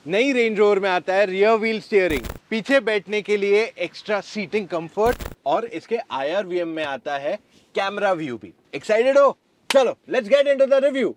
नई range rover में आता है रियर व्हील स्टीयरिंग, पीछे बैठने के लिए एक्स्ट्रा सीटिंग कंफर्ट, और इसके IRVM में आता है कैमरा व्यू भी। एक्साइटेड हो? चलो let's get into the review.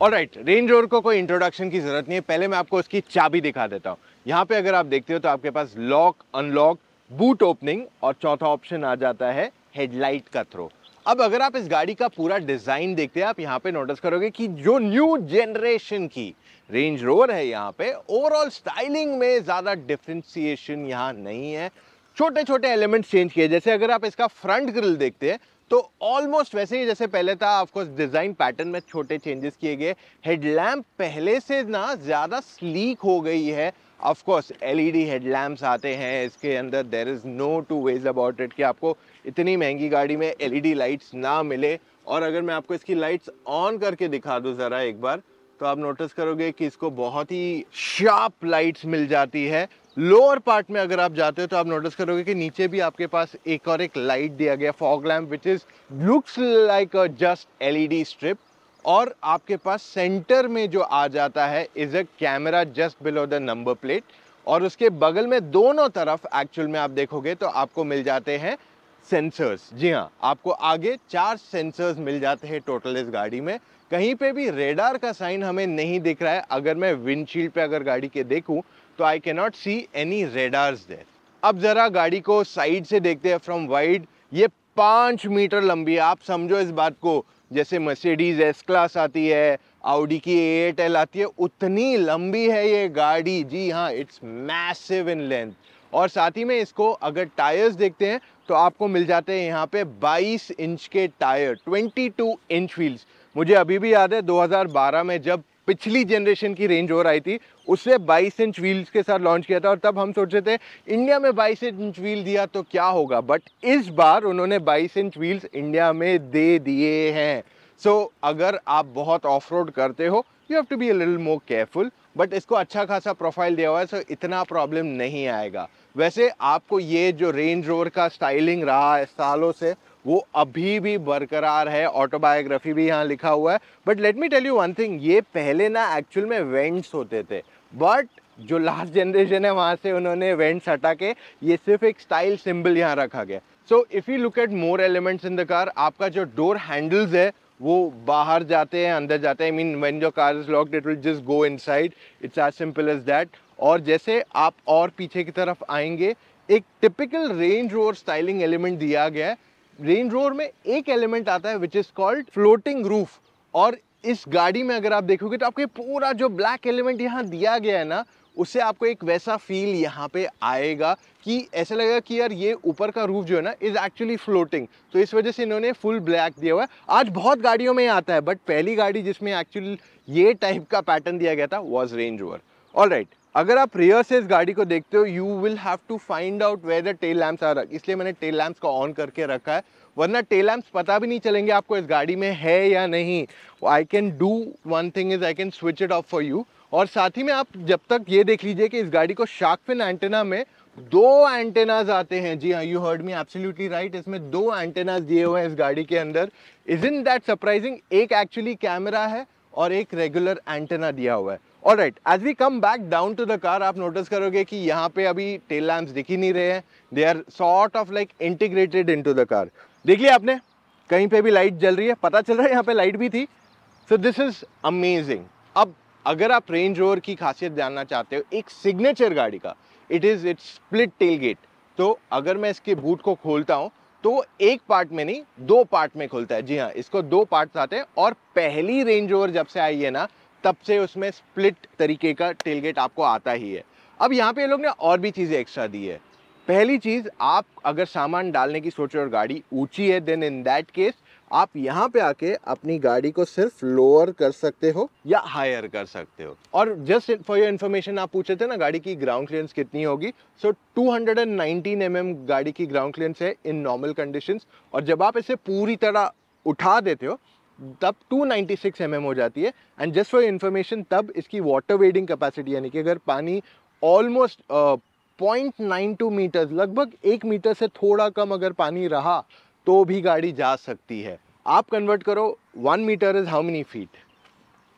Alright, range rover को कोई इंट्रोडक्शन की जरूरत नहीं है, पहले मैं आपको उसकी चाबी दिखा देता हूँ। यहाँ पे अगर आप देखते हो तो आपके पास लॉक, अनलॉक, बूट ओपनिंग और चौथा ऑप्शन आ जाता है हेडलाइट का थ्रो। अब अगर आप इस गाड़ी का पूरा डिजाइन देखते हैं, आप यहाँ पे नोटिस करोगे कि जो न्यू जनरेशन की रेंज रोवर है, यहाँ पे ओवरऑल स्टाइलिंग में ज्यादा डिफरेंशिएशन यहाँ नहीं है। छोटे छोटे एलिमेंट्स चेंज किए, जैसे अगर आप इसका फ्रंट ग्रिल देखते हैं तो ऑलमोस्ट वैसे ही जैसे पहले था। ऑफकोर्स डिजाइन पैटर्न में छोटे चेंजेस किए गए। हेडलैम्प पहले से ना ज्यादा स्लीक हो गई है। ऑफकोर्स LED हेडलैम्प्स आते हैं इसके अंदर, there is no two ways about it कि आपको इतनी महंगी गाड़ी में LED लाइट्स ना मिले। और अगर मैं आपको इसकी लाइट्स ऑन करके दिखा दूं जरा एक बार, तो आप नोटिस करोगे कि इसको बहुत ही शार्प लाइट्स मिल जाती है। लोअर पार्ट में अगर आप जाते हो तो आप नोटिस करोगे कि नीचे भी आपके पास एक और एक लाइट दिया गया, fog lamp, which is looks like a just LED strip. और आपके पास सेंटर में जो आ जाता है is a camera just below the number plate, और उसके बगल में दोनों तरफ एक्चुअल में आप देखोगे तो आपको मिल जाते हैं सेंसर्स। जी हाँ, आपको आगे 4 सेंसर्स मिल जाते हैं टोटल इस गाड़ी में। कहीं पे भी रेडार का साइन हमें नहीं दिख रहा है। अगर मैं विंडशील्ड पे अगर गाड़ी के देखूं तो I can not see any radars there. अब जरा गाड़ी को साइड से देखते हैं फ्रॉम वाइड। ये 5 मीटर लंबी है। आप समझो इस बात को, जैसे मर्सिडीज S क्लास आती है, ऑडी की A8L आती है, उतनी लंबी है ये गाड़ी। जी हाँ, इट्स मैसिव इन लेंथ। और साथ ही में इसको अगर टायर्स देखते हैं तो आपको मिल जाते हैं यहाँ पे 22 इंच के टायर, 22 इंच व्हील्स। मुझे अभी भी याद है 2012 में जब पिछली जनरेशन की रेंज रोवर आई थी, उससे 22 इंच व्हील्स के साथ लॉन्च किया था, और तब हम सोच रहे थे इंडिया में 22 इंच व्हील दिया तो क्या होगा, बट इस बार उन्होंने 22 इंच व्हील्स इंडिया में दे दिए हैं। सो अगर आप बहुत ऑफ रोड करते हो, you have to be a little more careful, but इसको अच्छा खासा प्रोफाइल दिया हुआ है, सो इतना प्रॉब्लम नहीं आएगा। वैसे आपको ये जो रेंज रोवर का स्टाइलिंग रहा है सालों से, वो अभी भी बरकरार है। ऑटोबायोग्राफी भी यहाँ लिखा हुआ है। But let me tell you one thing, ये पहले ना एक्चुअल में वेंट्स होते थे, बट जो लास्ट जनरेशन है वहाँ से उन्होंने वेंट्स हटा के ये सिर्फ एक स्टाइल सिंबल यहाँ रखा गया। So if you look at more elements in the car, आपका जो डोर हैंडल्स है वो बाहर जाते हैं, अंदर जाते हैं। I mean when your car is locked it will just go inside, it's as simple as that. और जैसे आप और पीछे की तरफ आएंगे, एक typical Range Rover styling element दिया गया है। रेंज रोवर में एक एलिमेंट आता है which is called floating roof, और इस गाड़ी में अगर आप देखोगे तो आपको पूरा जो ब्लैक एलिमेंट यहाँ दिया गया है ना, उससे आपको एक वैसा फील यहाँ पे आएगा कि ऐसा लगेगा कि यार ये ऊपर का रूफ जो है ना इज एक्चुअली फ्लोटिंग। तो इस वजह से इन्होंने फुल ब्लैक दिया हुआ है। आज बहुत गाड़ियों में आता है, बट पहली गाड़ी जिसमें एक्चुअली ये टाइप का पैटर्न दिया गया था वॉज रेंज रोवर। ऑलराइट, अगर आप रियर से इस गाड़ी को देखते हो, you will have to find out where the tail lamps are, इसलिए मैंने टेल लैंप्स को ऑन करके रखा है, वरना टेल लैंप्स पता भी नहीं चलेंगे आपको इस गाड़ी में है या नहीं। I can do one thing is I can switch it of for you. और साथ ही में आप जब तक ये देख लीजिए कि इस गाड़ी को शार्क फिन एंटेना में 2 एंटेनाज आते हैं। जी हाँ, you heard me absolutely right, इसमें 2 एंटेनाज दिए हुए हैं इस गाड़ी के अंदर। Isn't that surprising? एक एक्चुअली कैमरा है और एक रेगुलर एंटेना दिया हुआ है। Alright, as we come back down to the car, आप नोटिस करोगे कि यहाँ पे अभी टेल लैंप्स दिख ही नहीं रहे हैं। They are sort of like integrated into the car. देख लिया आपने, कहीं पे भी लाइट जल रही है, पता चल रहा है यहाँ पे लाइट भी थी। सो दिस इज अमेजिंग। अब अगर आप रेंज रोवर की खासियत जानना चाहते हो एक सिग्नेचर गाड़ी का, इट्स स्प्लिट टेल गेट। तो अगर मैं इसके बूट को खोलता हूँ तो एक पार्ट में नहीं, 2 पार्ट में खुलता है। जी हाँ, इसको 2 पार्ट्स आते हैं, और पहली रेंज रोवर जब से आई है ना, तब से उसमें स्प्लिट तरीके का टेलगेट आपको आता ही है। अब यहाँ पे ये लोग ने और भी चीजें एक्स्ट्रा दी है। पहली चीज़, आप अगर सामान डालने की सोच रहे हो और गाड़ी ऊंची है, देन इन दैट केस आप यहाँ पे आके अपनी गाड़ी को सिर्फ लोअर कर सकते हो या हायर कर सकते हो। और जस्ट फॉर योर इन्फॉर्मेशन, आप पूछे थे ना गाड़ी की ग्राउंड क्लियरेंस कितनी होगी, सो 219 mm गाड़ी की ग्राउंड क्लियरेंस है इन नॉर्मल कंडीशंस। और जब आप इसे पूरी तरह उठा देते हो तब 296 mm हो जाती है। एंड जस्ट फॉर इन्फॉर्मेशन, तब इसकी वाटर वेडिंग कैपेसिटी यानी कि अगर पानी ऑलमोस्ट 0.92 मीटर, लगभग 1 मीटर से थोड़ा कम अगर पानी रहा तो भी गाड़ी जा सकती है। आप कन्वर्ट करो, 1 metre is how many feet.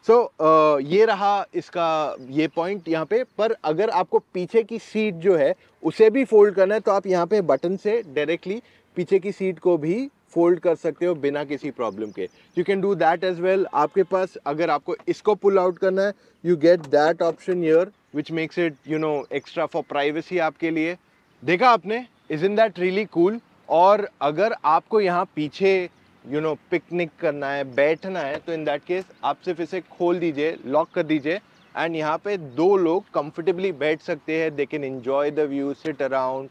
So ये रहा इसका ये पॉइंट यहाँ पे। पर अगर आपको पीछे की सीट जो है उसे भी फोल्ड करना है तो आप यहाँ पे बटन से डायरेक्टली पीछे की सीट को भी फोल्ड कर सकते हो बिना किसी प्रॉब्लम के। You can do that as well. आपके पास अगर आपको इसको पुल आउट करना है, you get that option here which makes it extra for privacy आपके लिए। देखा आपने, इजंट दैट रियली कूल। और अगर आपको यहाँ पीछे पिकनिक करना है, बैठना है, तो इन दैट केस आप सिर्फ इसे खोल दीजिए, लॉक कर दीजिए एंड यहाँ पे 2 लोग कंफर्टेबली बैठ सकते हैं। They can enjoy the view, sit around,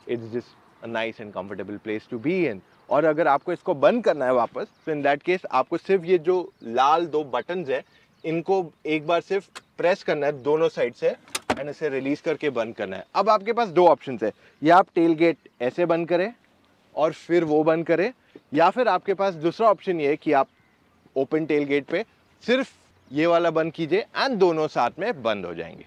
it's just a nice and comfortable place to be in. और अगर आपको इसको बंद करना है वापस, तो इन दैट केस आपको सिर्फ ये जो लाल 2 बटन्स है इनको एक बार सिर्फ प्रेस करना है दोनों साइड से एंड इसे रिलीज करके बंद करना है। अब आपके पास 2 ऑप्शन है, या आप टेल गेट ऐसे बंद करें और फिर वो बंद करें, या फिर आपके पास दूसरा ऑप्शन ये है कि आप ओपन टेल गेट पे सिर्फ ये वाला बंद कीजिए एंड दोनों साथ में बंद हो जाएंगे।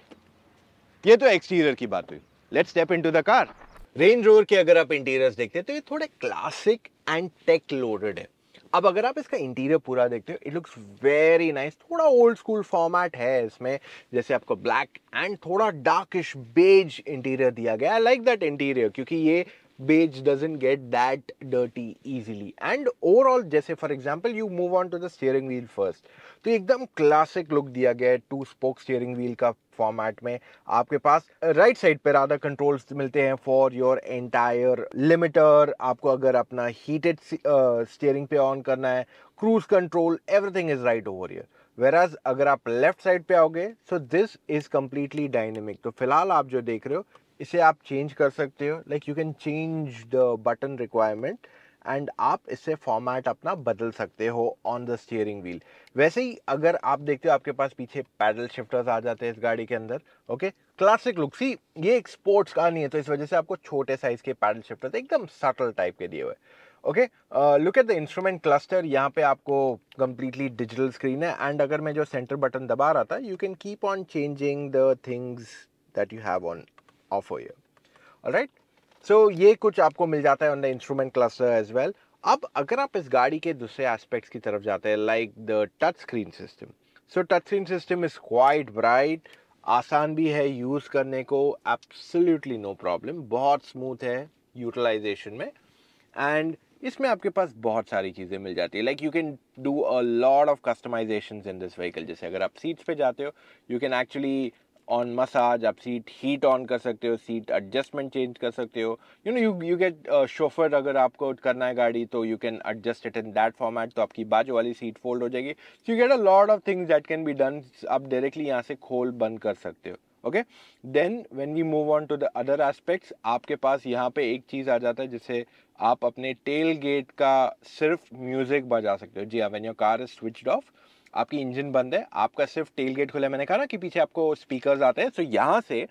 ये तो एक्सटीरियर की बात हुई। Let's step into the car. Range rover के अगर आप इंटीरियर्स देखते हैं तो ये थोड़े क्लासिक एंड टेक लोडेड है। अब अगर आप इसका इंटीरियर पूरा देखते हो, इट लुक्स वेरी नाइस। थोड़ा ओल्ड स्कूल फॉर्मेट है इसमें, जैसे आपको ब्लैक एंड थोड़ा डार्किश बेज इंटीरियर दिया गया। आई लाइक दैट इंटीरियर क्योंकि ये beige doesn't get that dirty easily. And overall, जैसे for example you move on to the steering wheel first, तो एकदम क्लासिक लुक दिया गया है 2 स्पोक स्टीयरिंग व्हील का फॉर्मेट में। आपके पास राइट साइड पे रादर कंट्रोल्स मिलते हैं फॉर योर एंटायर लिमिटर। आपको अगर अपना हीटेड स्टीयरिंग पे ऑन करना है, cruise control, everything is right over here. वेराज अगर आप लेफ्ट साइड पे आओगे, so this is completely dynamic. तो फिलहाल आप जो देख रहे हो इसे आप चेंज कर सकते हो, like you can change the button requirement and आप इससे फॉर्मेट अपना बदल सकते हो ऑन द स्टीयरिंग व्हील। वैसे ही अगर आप देखते हो आपके पास पीछे पैडल शिफ्टर्स आ जाते हैं इस गाड़ी के अंदर। Okay, classic look. सी, ये एक स्पोर्ट्स कार नहीं है तो इस वजह से आपको छोटे साइज के पैडल शिफ्टर्स एकदम सटल टाइप के दिए हुए। Okay, look at the instrument cluster. यहाँ पे आपको कंप्लीटली डिजिटल स्क्रीन है एंड अगर मैं जो सेंटर बटन दबा रहा था, you can keep on changing the things that you have on offer here. Alright, so ये कुछ आपको मिल जाता है on the instrument cluster as well. अब अगर आप इस गाड़ी के दूसरे एस्पेक्ट्स की तरफ जाते हैं, like the touch screen system. So touch screen system is quite bright, आसान भी है यूज करने को, एब्सोल्युटली नो प्रॉब्लम, बहुत स्मूथ है यूटिलाइजेशन में। एंड इसमें आपके पास बहुत सारी चीज़ें मिल जाती है, like you can do a lot of customisations in this vehicle. जैसे अगर आप सीट्स पे जाते हो, you can actually on massage आप सीट हीट ऑन कर सकते हो, सीट एडजस्टमेंट चेंज कर सकते हो। You get chauffeur. अगर आपको करना है गाड़ी तो you can adjust it in that format, तो आपकी बाजू वाली सीट फोल्ड हो जाएगी। So you get a lot of things that can be done. आप डायरेक्टली यहाँ से खोल बंद कर सकते हो। Okay, then when we move on to the other aspects, आपके पास यहाँ पे एक चीज़ आ जाता है जिसे आप अपने टेल गेट का सिर्फ म्यूजिक बजा सकते हो। जी हाँ, when your car is switched off, आपकी इंजन बंद है, आपका सिर्फ टेल गेट खुला है। मैंने कहा ना कि पीछे आपको स्पीकर्स आते हैं, सो यहाँ से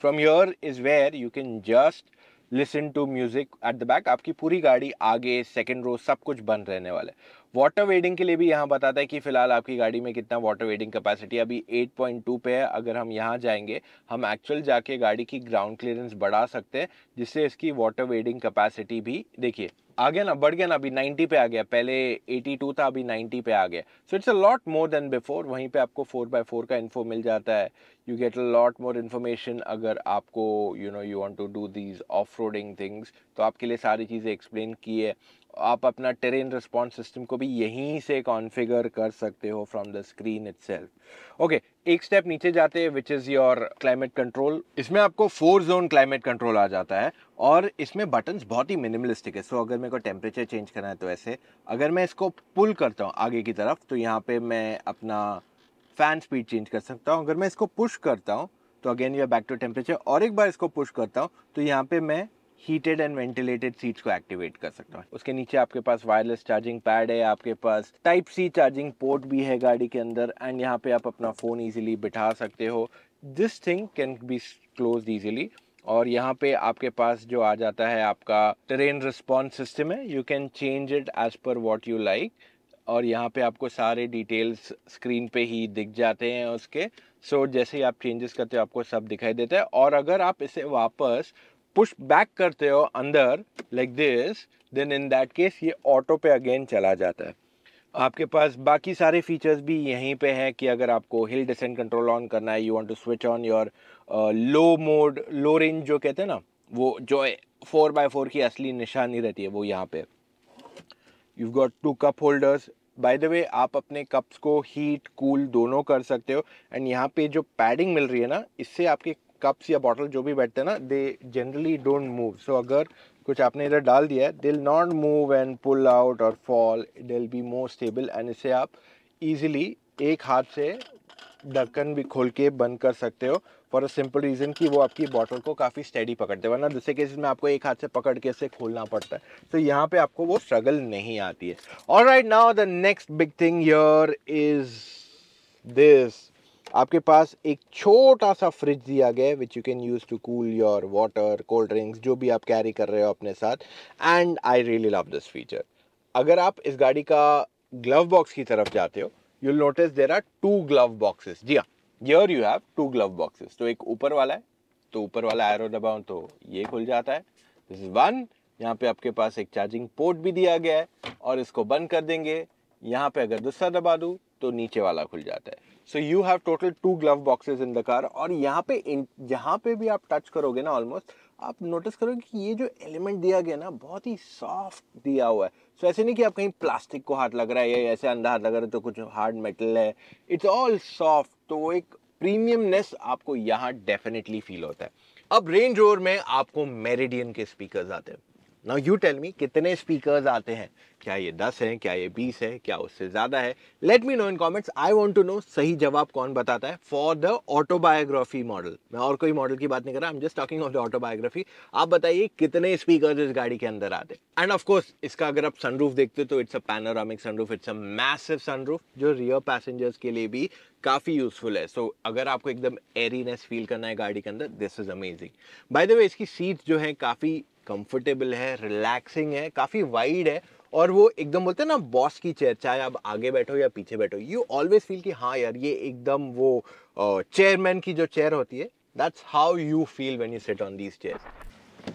from here is where you can just listen to music at the back. आपकी पूरी गाड़ी आगे, सेकंड रो, सब कुछ बंद रहने वाला है। वाटर वेडिंग के लिए भी यहाँ बताता है कि फिलहाल आपकी गाड़ी में कितना वाटर वेडिंग कैपेसिटी अभी 8.2 पे है। अगर हम यहाँ जाएंगे, हम एक्चुअल जाके गाड़ी की ग्राउंड क्लियरेंस बढ़ा सकते हैं, जिससे इसकी वाटर वेडिंग कैपेसिटी भी देखिए आ गया ना, बढ़ गया ना, अभी 90 पे आ गया। पहले 82 था, अभी 90 पे आ गया। So it's a lot more than before. वहीं पे आपको 4x4 का इन्फो मिल जाता है। You get a lot more information. अगर आपको you want to do these off roading things, तो आपके लिए सारी चीज़ें एक्सप्लेन की है। आप अपना टेरेन रिस्पॉन्स सिस्टम को भी यहीं से कॉन्फ़िगर कर सकते हो from the screen itself. Okay, एक स्टेप नीचे जाते हैं which is your climate control. इसमें आपको 4 जोन क्लाइमेट कंट्रोल आ जाता है और इसमें बटन्स बहुत ही मिनिमलिस्टिक है। सो अगर मेरे को टेम्परेचर चेंज करना है तो ऐसे, अगर मैं इसको पुल करता हूँ आगे की तरफ, तो यहाँ पे मैं अपना फ़ैन स्पीड चेंज कर सकता हूँ। अगर मैं इसको पुश करता हूँ तो again you are back to temperature. और एक बार इसको पुश करता हूँ तो यहाँ पे मैं हीटेड एंड वेंटिलेटेड सीट्स को एक्टिवेट कर सकता हूँ। उसके नीचे आपके पास वायरलेस चार्जिंग पैड है, आपके पास टाइप सी चार्जिंग पोर्ट भी है गाड़ी के अंदर, एंड यहाँ पे आप अपना फ़ोन इजीली बिठा सकते हो। This thing can be closed easily. और यहाँ पे आपके पास जो आ जाता है आपका टेरेन रिस्पॉन्स सिस्टम है, you can change it as per what you like. और यहाँ पे आपको सारे डिटेल्स स्क्रीन पे ही दिख जाते हैं उसके। सो जैसे ही आप चेंजेस करते हो आपको सब दिखाई देता है। और अगर आप इसे वापस पुश बैक करते हो अंदर like this, then in that case ये ऑटो पे अगेन चला जाता है। आपके पास बाकी सारे फीचर्स भी यहीं पे हैं कि अगर आपको हिल डिसेंट कंट्रोल ऑन करना है, you want to switch on your low mode, low range जो कहते हैं ना, वो जो 4x4 की असली निशानी रहती है वो यहाँ पे। You got 2 cup holders. By the way आप अपने कप्स को हीट कूल दोनों कर सकते हो। एंड यहाँ पे जो पैडिंग मिल रही है ना, इससे आपके कप्स या बॉटल जो भी बैठते हैं ना, they generally don't move. So अगर कुछ आपने इधर डाल दिया है, they will not move and pull out और fall, they will be more stable. And इसे आप इजीली एक हाथ से ढक्कन भी खोल के बंद कर सकते हो, फॉर अ सिंपल रीजन कि वो आपकी बॉटल को काफ़ी स्टेडी पकड़ते हैं, वरना दूसरे केसेस में आपको एक हाथ से पकड़ के इसे खोलना पड़ता है। तो यहाँ पे आपको वो स्ट्रगल नहीं आती है। Alright, now the next big thing here is this. आपके पास एक छोटा सा फ्रिज दिया गया है which you can use to cool your water, cold drinks, जो भी आप कैरी कर रहे हो अपने साथ। And I really love this feature. अगर आप इस गाड़ी का ग्लव बॉक्स की तरफ जाते हो, you'll notice there are 2 glove boxes। जी हाँ, here you have 2 glove boxes। तो एक ऊपर वाला है, तो ऊपर वाला एरो दबाऊं तो ये खुल जाता है, दिस इज वन। यहाँ पे आपके पास एक चार्जिंग पोर्ट भी दिया गया है, और इसको बंद कर देंगे, यहाँ पे अगर दूसरा दबा दूं तो नीचे वाला खुल जाता है। So you have total 2 glove boxes in the car. और यहाँ पे भी आप टच करोगे ना, ऑलमोस्ट आप नोटिस करोगे कि ये जो एलिमेंट दिया गया ना, बहुत ही सॉफ्ट दिया हुआ है। सो ऐसे नहीं कि आप कहीं प्लास्टिक को हाथ लग रहा है या ऐसे अंधा हाथ लग रहा है तो कुछ हार्ड मेटल है, इट्स ऑल सॉफ्ट। तो एक प्रीमियमनेस आपको यहाँ डेफिनेटली फील होता है। अब रेंज रोवर में आपको मेरिडियन के स्पीकर्स आते हैं। नाउ यू टेल मी कितने स्पीकर्स आते हैं, क्या ये 10 हैं, क्या ये 20 है, क्या उससे ज्यादा है? Let me know in comments, I want to know सही जवाब कौन बताता है फॉर द ऑटोबायोग्राफी मॉडल। मैं और कोई मॉडल की बात नहीं कर रहा, I am just talking of the autobiography. आप बताइए कितने स्पीकर्स इस गाड़ी के अंदर आते हैं। एंड ऑफ कोर्स इसका अगर आप सनरूफ देखते हो तो it's a panoramic sunroof, it's a massive sunroof जो रियर पैसेंजर्स के लिए भी काफी यूजफुल है। सो अगर आपको एकदम एरीनेस फील करना है गाड़ी के अंदर, this is amazing. By the way इसकी सीट्स जो है काफी कंफर्टेबल है, रिलैक्सिंग है, काफी वाइड है, और वो एकदम बोलते हैं ना बॉस की चेयर, चाहे आप आगे बैठो या पीछे बैठो, यू ऑलवेज फील कि हाँ यार ये एकदम वो चेयरमैन की जो चेयर होती है, that's how you feel when you sit on these chairs.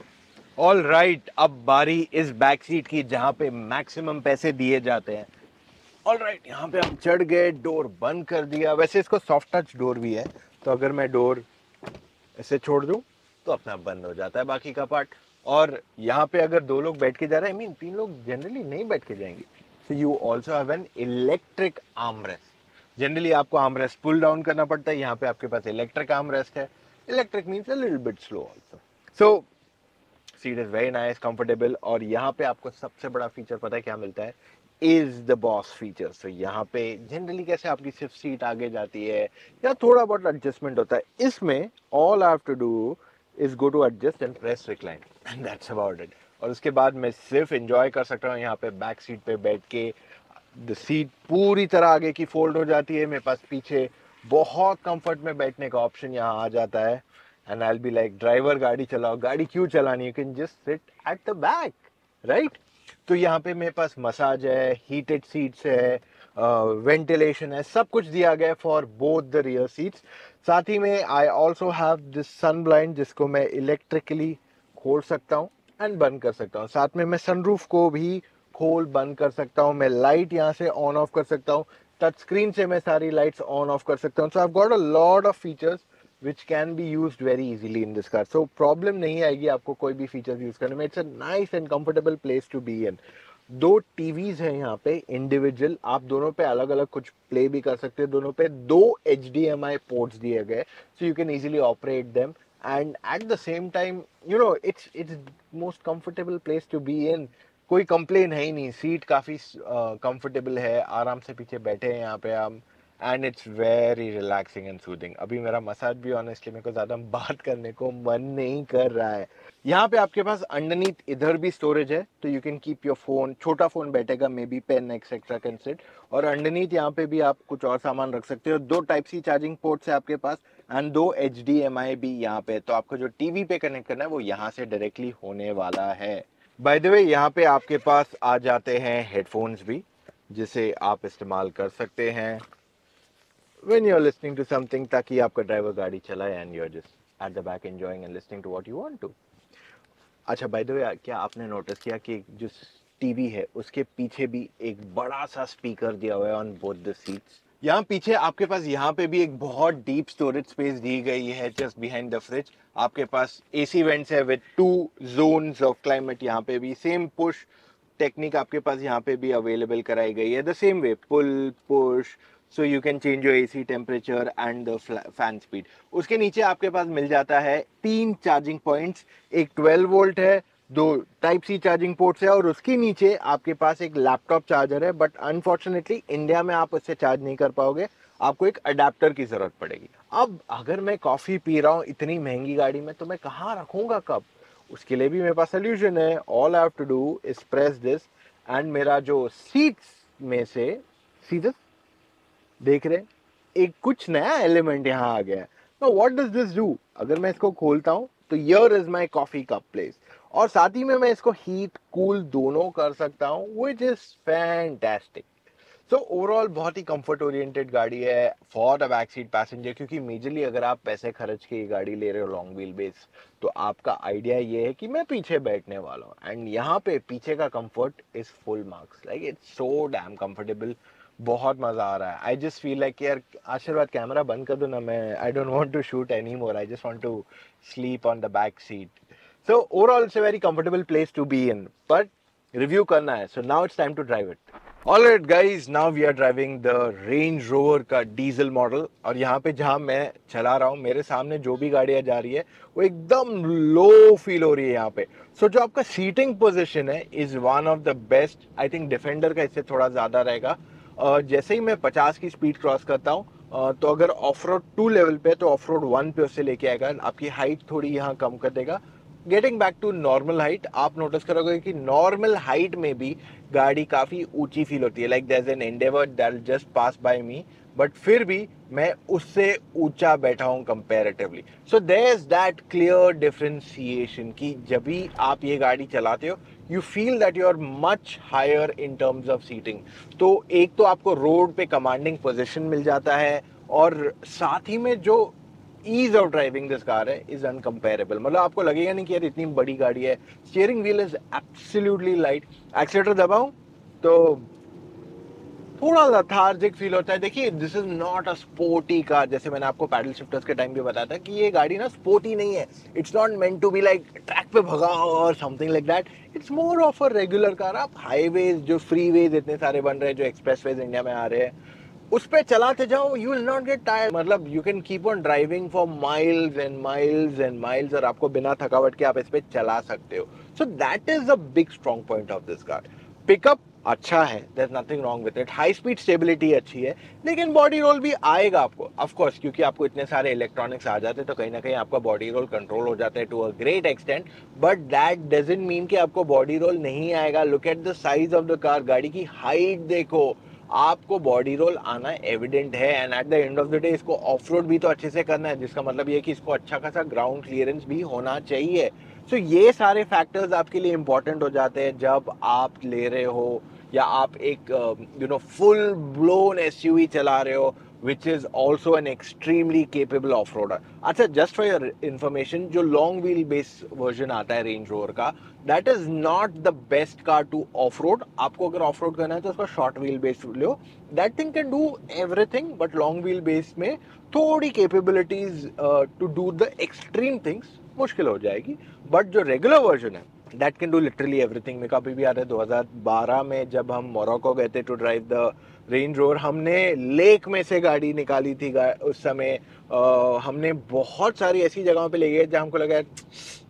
All right, अब बारी इस बैक सीट की जहां पे मैक्सिमम पैसे दिए जाते हैं। ऑल राइट, यहाँ पे हम चढ़ गए, डोर बंद कर दिया। वैसे इसको सॉफ्ट टच डोर भी है, तो अगर मैं डोर ऐसे छोड़ दूं तो अपना बंद हो जाता है बाकी का पार्ट। और यहाँ पे अगर 2 लोग बैठ के जा रहे हैं, आई मीन 3 लोग जनरली नहीं बैठ के जाएंगे। So you also have an electric armrest. Generally आपको आर्मरेस्ट पुल डाउन करना पड़ता है, यहाँ पे आपके पास इलेक्ट्रिक आर्मरेस्ट है। Electric means a little bit slow also. So seat is very nice, comfortable. और यहाँ पे आपको सबसे बड़ा फीचर पता है क्या मिलता है, इज द बॉस फीचर। तो यहाँ पे जनरली कैसे आपकी सिर्फ सीट आगे जाती है या थोड़ा बहुत एडजस्टमेंट होता है, इसमें all I have to do is go to adjust and press recline, and that's about it. और उसके बाद मैं सिर्फ एंजॉय कर सकता हूँ यहाँ पे बैक सीट पे बैठ के। द सीट पूरी तरह आगे की फोल्ड हो जाती है, मेरे पास पीछे बहुत कंफर्ट में बैठने का ऑप्शन यहाँ आ जाता है। And I will be like, driver गाड़ी चलाओ, गाड़ी क्यों चलानी, you can just sit at the back, right. तो यहाँ पे मेरे पास मसाज है, हीटेड सीट्स है, वेंटिलेशन है, सब कुछ दिया गया है for both the rear seats. साथ ही में I also have this sun blind जिसको मैं इलेक्ट्रिकली खोल सकता हूँ एंड बंद कर सकता हूँ। साथ में मैं सनरूफ को भी खोल बंद कर सकता हूँ, मैं लाइट यहाँ से ऑन ऑफ कर सकता हूँ, टच स्क्रीन से मैं सारी लाइट्स ऑन ऑफ कर सकता हूँ। So I have got a lot of features which can be used very easily in this car. So problem नहीं आएगी आपको कोई भी फीचर्स यूज करने में। It's a nice and comfortable place to be in. 2 TVs हैं यहाँ पे इंडिविजुअल, आप दोनों पे अलग अलग कुछ प्ले भी कर सकते हैं। दोनों पे 2 HDMI पोर्ट्स दिए गए, so you can easily operate them. And at the same time, you know, it's most comfortable place to be in. कोई कंप्लेन है ही नहीं, सीट काफी कंफर्टेबल है, आराम से पीछे बैठे हैं यहाँ पे हम। And it's very relaxing and soothing. अभी मेरा मसाज भी ऑनेस्टली मेरे को ज़्यादा बात करने को मन नहीं कर रहा है। यहाँ पे आपके पास अंडरनीथ इधर भी स्टोरेज है, तो you can keep your phone, छोटा फोन बैठेगा, maybe pen etcetera can sit. और अंडरनीथ यहाँ पे भी आप कुछ और सामान रख सकते हो। 2 टाइप सी चार्जिंग पोर्ट्स है आपके पास एंड 2 HDMI भी यहाँ पे, तो आपको जो टीवी पे कनेक्ट करना है वो यहाँ से डायरेक्टली होने वाला है। बाय द वे यहाँ पे आपके पास आ जाते हैं हेडफोन्स भी, जिसे आप इस्तेमाल कर सकते हैं when you're listening to something, ताकि आपका ड्राइवर गाड़ी चलाए and you're just at the back enjoying and listening to what you want to। अच्छा बाय द वे, क्या आपने नोटिस किया कि जो टीवी है उसके पीछे भी एक बड़ा सा स्पीकर दिया हुआ है ऑन बोथ द सीट्स। यहाँ पीछे आपके पास यहाँ पे भी एक बहुत डीप स्टोरेज स्पेस दी गई है जस्ट बिहाइंड द फ्रिज। आपके पास AC वेंट्स है विद 2 जोन्स ऑफ क्लाइमेट। यहाँ पे भी सेम पुश टेक्निक आपके पास यहाँ पे भी अवेलेबल कराई गई है, the same way, pull push, so you can change your AC temperature and the fan speed. उसके नीचे आपके पास मिल जाता है 3 चार्जिंग पॉइंट्स, एक 12 वोल्ट है, 2 टाइप सी चार्जिंग पोर्ट्स है और उसके नीचे आपके पास एक लैपटॉप चार्जर है। बट अनफॉर्चुनेटली इंडिया में आप उससे चार्ज नहीं कर पाओगे, आपको एक अडेप्टर की जरूरत पड़ेगी। अब अगर मैं कॉफी पी रहा हूँ इतनी महंगी गाड़ी में, तो मैं कहाँ रखूंगा कब? उसके लिए भी मेरे पास सोल्यूशन है। All I have to do is press this and मेरा जो सीट्स में से सीधे देख रहे हैं, एक कुछ नया एलिमेंट यहाँ आ गया है। Now what does this do? अगर मैं इसको खोलता हूँ तो here is my coffee cup place, और साथ ही में मैं इसको हीट कूल दोनों कर सकता हूँ, which is fantastic. So overall बहुत ही कंफर्ट ओरिएंटेड गाड़ी है for the back seat passenger, क्योंकि मेजरली अगर आप पैसे खर्च के ये गाड़ी ले रहे हो लॉन्ग व्हील बेस, तो आपका आइडिया ये है कि मैं पीछे बैठने वाला हूँ। एंड यहाँ पे पीछे का comfort is full marks, like it's so damn comfortable. बहुत मजा आ रहा है। आई जस्ट फील लाइक यार आशीर्वाद कैमरा बंद कर दो ना, मैं I don't want to shoot any more, I just want to sleep on the back seat. So overall it's a very comfortable place to be in, but review करना है, so now it's time to drive it. Alright guys, now we are driving the Range Rover का diesel model. और यहाँ पे जहाँ मैं चला रहा हूँ, मेरे सामने जो भी गाड़ियाँ जा रही है वो एकदम लो फील हो रही है यहाँ पे। सो जो आपका सीटिंग पोजीशन है is one of the best. I think defender का इससे थोड़ा ज्यादा रहेगा। जैसे ही मैं 50 की स्पीड क्रॉस करता हूँ तो अगर ऑफ रोड 2 लेवल पे, तो ऑफ रोड 1 पे उससे लेके आएगा, आपकी हाइट थोड़ी यहाँ कम कर देगा। Getting back to normal height, आप नोटिस करोगे कि नॉर्मल हाइट में भी गाड़ी काफी ऊंची फील होती है, like there is an Endeavour that just pass by me, but फिर भी मैं उससे ऊंचा बैठा हूं comparatively. So there is that clear differentiation कि जब भी आप ये गाड़ी चलाते हो you feel that you are much higher in terms of seating. तो एक तो आपको रोड पे कमांडिंग पोजीशन मिल जाता है, और साथ ही में जो ease of driving this car है इज अनकंपेरेबल। मतलब आपको लगेगा नहीं कि यार इतनी बड़ी गाड़ी है। Steering wheel is absolutely light. Accelerator दबाऊं तो थोड़ा लेथार्जिक फील होता है। देखिए this is not a sporty car, जैसे मैंने आपको पैडल शिफ्टर्स के टाइम भी बताया था कि ये गाड़ी ना स्पोर्टी नहीं है। It's not meant to be like track पे भगाओ और something like that. It's more of a regular car. आप हाईवेज, जो फ्रीवेज इतने सारे बन रहे हैं, जो एक्सप्रेसवेज इंडिया में आ रहे हैं, उस पे चलाते जाओ, you will not get tired. मतलब you can keep on driving for miles and miles and miles, और आपको बिना थकावट के आप इस पे चला सकते हो। So that is a big strong point of this car. Pickup अच्छा है, there is nothing wrong with it. High speed stability अच्छी है, लेकिन बॉडी रोल भी आएगा आपको, ऑफ कोर्स, क्योंकि आपको इतने सारे इलेक्ट्रॉनिक्स आ जाते हैं तो कहीं ना कहीं आपका बॉडी रोल कंट्रोल हो जाता है to a great extent. But that doesn't mean कि आपको बॉडी रोल नहीं आएगा। Look at the size of the car, गाड़ी की हाइट देखो, आपको बॉडी रोल आना एविडेंट है। And at the end of the day इसको ऑफ रोड भी तो अच्छे से करना है, जिसका मतलब ये कि इसको अच्छा खासा ग्राउंड क्लियरेंस भी होना चाहिए। सो ये सारे फैक्टर्स आपके लिए इंपॉर्टेंट हो जाते हैं जब आप ले रहे हो, या आप एक फुल ब्लोन एसयूवी चला रहे हो which is also an extremely capable off-roader। अच्छा, जस्ट फॉर योर इन्फॉर्मेशन, जो लॉन्ग व्हील बेस वर्जन आता है रेंज रोवर का, that is not the best car to off road. आपको अगर ऑफ रोड करना है तो उसका शॉर्ट व्हील बेस लो, that thing can do everything, but long wheel base में थोड़ी capabilities to do the extreme things मुश्किल हो जाएगी। बट जो रेगुलर वर्जन है that can do literally everything. मेरे को अभी भी याद है 2012 में जब हम मोरक्को गए थे to drive the Range Rover हमने लेक में से गाड़ी निकाली थी उस समय। हमने बहुत सारी ऐसी जगहों पे ले गए जहाँ हमको लगा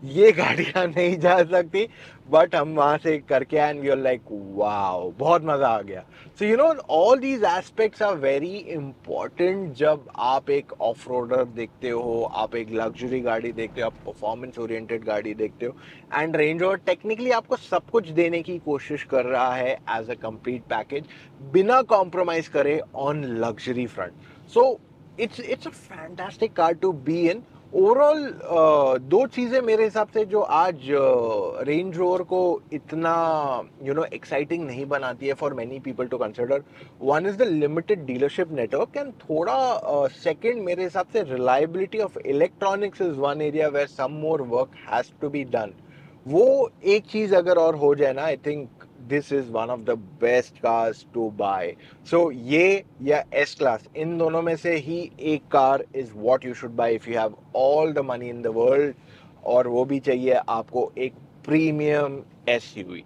ये गाड़ियाँ नहीं जा सकती, बट हम वहाँ से करके and we are like wow, बहुत मज़ा आ गया। So you know all these aspects are very important जब आप एक ऑफ रोडर देखते हो, आप एक लग्जरी गाड़ी देखते हो, आप परफॉर्मेंस ओरिएंटेड गाड़ी देखते हो। एंड रेंज रोवर टेक्निकली आपको सब कुछ देने की कोशिश कर रहा है एज अ कंप्लीट पैकेज, बिना कॉम्प्रोमाइज करे on luxury front. So it's a fantastic car to be in overall. दो चीज़ें मेरे हिसाब से जो आज रेंज रोवर को इतना एक्साइटिंग नहीं बनाती है for many people to consider. One is the limited dealership network, and थोड़ा सेकंड मेरे हिसाब से reliability of electronics is one area where some more work has to be done. वो एक चीज़ अगर और हो जाए ना, I think this is one of the best cars to buy. So ये या S class, इन दोनों में से ही एक car is what you should buy if you have all the money in the world, और वो भी चाहिए आपको एक प्रीमियम SUV।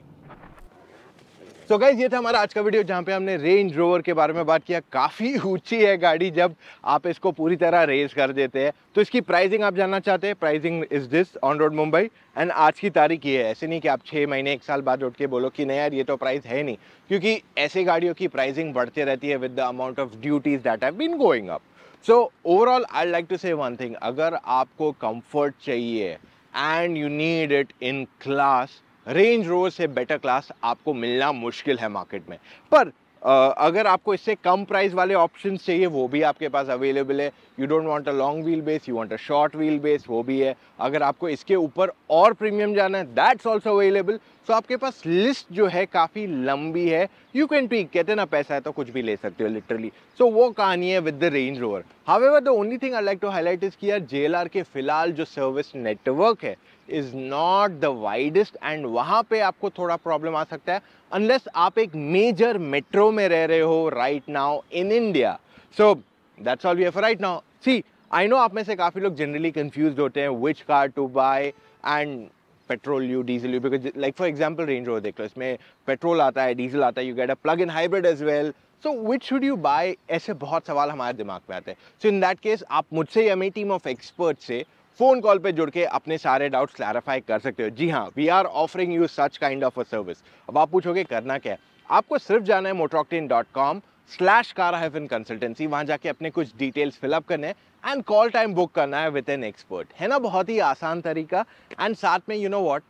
तो गाइज ये था हमारा आज का वीडियो जहाँ पे हमने रेंज रोवर के बारे में बात किया। काफ़ी ऊंची है गाड़ी जब आप इसको पूरी तरह रेस कर देते हैं। तो इसकी प्राइसिंग आप जानना चाहते हैं, pricing is this on road Mumbai, and आज की तारीख ये है। ऐसे नहीं कि आप 6 महीने 1 साल बाद उठ के बोलो कि नहीं यार ये तो प्राइस है नहीं, क्योंकि ऐसे गाड़ियों की प्राइसिंग बढ़ती रहती है with the amount of duties that have been going up. So overall I like to say one thing, अगर आपको कंफर्ट चाहिए and you need it in class, Range Rover से बेटर क्लास आपको मिलना मुश्किल है मार्केट में। पर अगर आपको इससे कम प्राइस वाले ऑप्शंस चाहिए वो भी आपके पास अवेलेबल है। You don't want a long wheel base, you want a short wheel base, वो भी है। अगर आपको इसके ऊपर और प्रीमियम जाना है, दैट्स ऑल्सो अवेलेबल। सो आपके पास लिस्ट जो है काफ़ी लंबी है। यू कैन पिक, कहते ना पैसा है तो कुछ भी ले सकते हो लिटरली। सो वो कहानी है with the Range Rover. However the only thing I like to highlight is कि यार JLR के फिलहाल जो सर्विस नेटवर्क है is not the widest, and वहाँ पे आपको थोड़ा प्रॉब्लम आ सकता है अनलेस आप एक मेजर मेट्रो में रह रहे हो right now in India. So that's all we have for right now. See I know आप में से काफ़ी लोग जनरली कंफ्यूज होते हैं which car to buy and petrol you diesel you, because like for example Range Rover देख लो, इसमें पेट्रोल आता है, डीजल आता है, you get a plug in hybrid as well. So which should you buy, ऐसे बहुत सवाल हमारे दिमाग में आते हैं। सो इन दैट केस आप मुझसे या मेरी टीम ऑफ एक्सपर्ट से फोन कॉल पे जुड़ के अपने सारे डाउट्स क्लैरिफाई कर सकते हो। जी हाँ, we are offering you such kind of a service. अब आप पूछोगे करना क्या है, आपको सिर्फ जाना है motoroctane.com/car-consultancy, वहां जाके अपने कुछ डिटेल्स फिलअप करने हैं एंड कॉल टाइम बुक करना है विद एन एक्सपर्ट। है ना बहुत ही आसान तरीका। एंड साथ में you know what,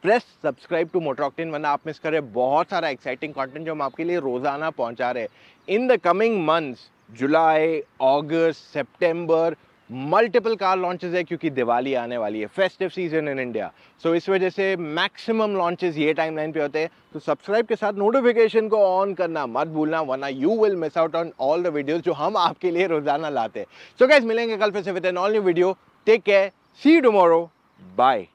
press subscribe to Motor Octane, वरना आप मिस करें बहुत सारा एक्साइटिंग कंटेंट जो हम आपके लिए रोजाना पहुंचा रहे हैं in the coming months. July, August, September multiple car launches है, क्योंकि दिवाली आने वाली है, फेस्टिव सीजन इन इंडिया। सो इस वजह से मैक्सिमम लॉन्चेस ये टाइमलाइन पे होते हैं। तो सब्सक्राइब के साथ नोटिफिकेशन को ऑन करना मत भूलना, वरना you will miss out on all the videos जो हम आपके लिए रोजाना लाते हैं। सो गाइस मिलेंगे कल फिर से with an all new video. Take care, see you tomorrow, bye.